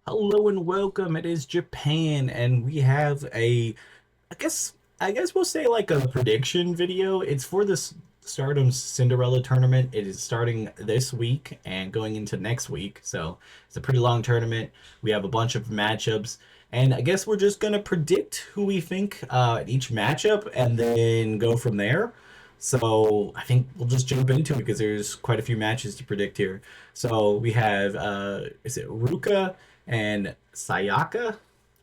Hello and welcome. It is Japan, and we have I guess we'll say like a prediction video. It's for this Stardom Cinderella tournament. It is starting this week and going into next week, so it's a pretty long tournament. We have a bunch of matchups, and I guess we're just gonna predict who we think at each matchup, and then go from there. So I think we'll just jump into it because there's quite a few matches to predict here. So we have is it Ruka and Sayaka?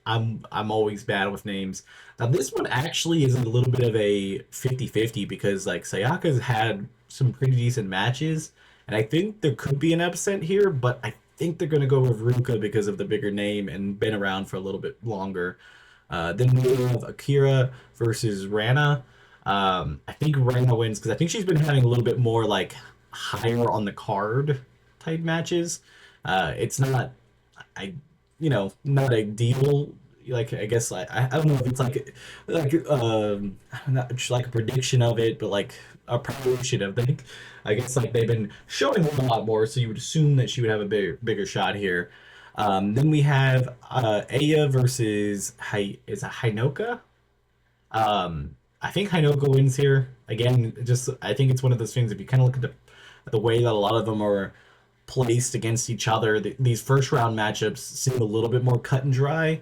I'm always bad with names. Now this one actually is a little bit of a 50-50 because like Sayaka's had some pretty decent matches, and I think there could be an upset here, but I think they're gonna go with Ruka because of the bigger name and been around for a little bit longer. Then we have Akira versus Rana. I think Rana wins because I think she's been having a little bit more like higher on the card type matches. It's not I not ideal. Like I guess I don't know if it's not just like a prediction of it, but like a prediction of think. I guess like they've been showing her a lot more, so you would assume that she would have a bigger shot here. Then we have Aya versus is it Hinoka? I think Hinoka wins here. Again, just I think it's one of those things. If you kind of look at the way that a lot of them are placed against each other, these first round matchups seem a little bit more cut and dry.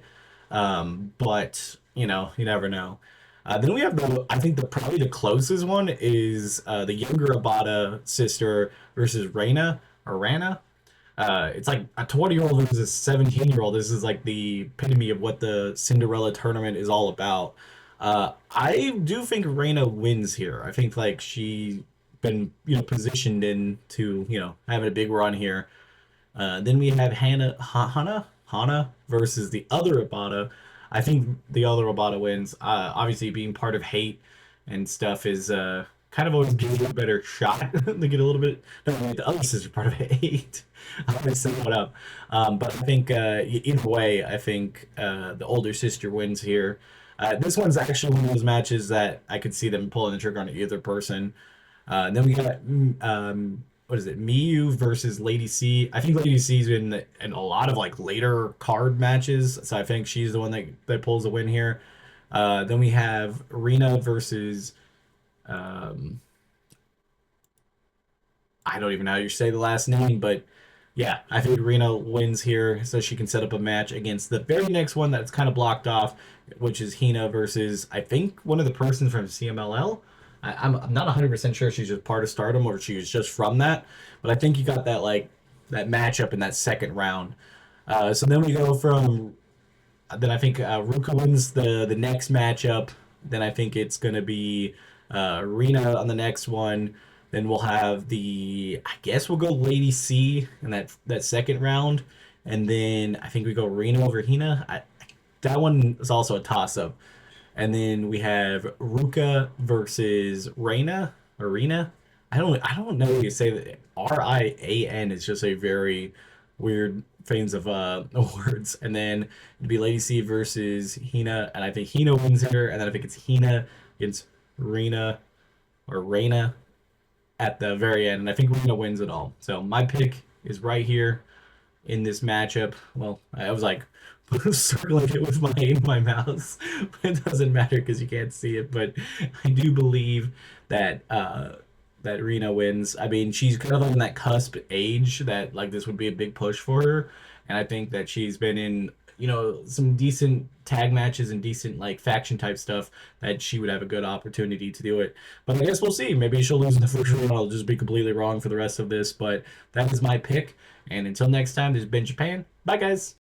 But you never know. Then we have I think probably the closest one is the younger Abada sister versus Reina or Rana. It's like a 20-year-old versus a 17-year-old. This is like the epitome of what the Cinderella tournament is all about. I do think Reina wins here. I think like she been positioned into having a big run here. Then we have Hana versus the other Abada. I think the other Abada wins. Obviously, being part of Hate and stuff is kind of always gives you a better shot to get a little bit. No, the other sister part of Hate. I'm gonna set that up. But I think either way, I think the older sister wins here. This one's actually one of those matches that I could see them pulling the trigger on either person. Then we got what is it? Miyu versus Lady C. I think Lady C's been in a lot of like later card matches, so I think she's the one that pulls the win here. Then we have Rina versus um, I don't even know how you say the last name, but yeah, I think Rina wins here, so she can set up a match against the very next one that's kind of blocked off, which is Hina versus I think one of the persons from CMLL. I'm not 100% sure she's just part of Stardom or she was just from that, but I think you got that like that matchup in that second round. So then we go from then I think Ruka wins the next matchup. Then I think it's gonna be Rina on the next one. Then we'll have I guess we'll go Lady C in that second round, and then I think we go Rina over Hina. That one is also a toss up. And then we have Ruka versus Reina. Arena. I don't know how you say that. Rian is just a very weird frames of words. And then it'd be Lady C versus Hina, and I think Hina wins here, and then I think it's Hina against Rena or Reina at the very end, and I think Rena wins it all. So my pick is right here in this matchup. Well, I was like circling it with my mouse, but it doesn't matter because you can't see it. But I do believe that that Rena wins. I mean, she's kind of on that cusp age that like this would be a big push for her, and I think that she's been in some decent tag matches and decent like faction type stuff that she would have a good opportunity to do it. But I guess we'll see. Maybe she'll lose in the first round. I'll just be completely wrong for the rest of this. But that is my pick. And until next time, this has been Japan. Bye, guys.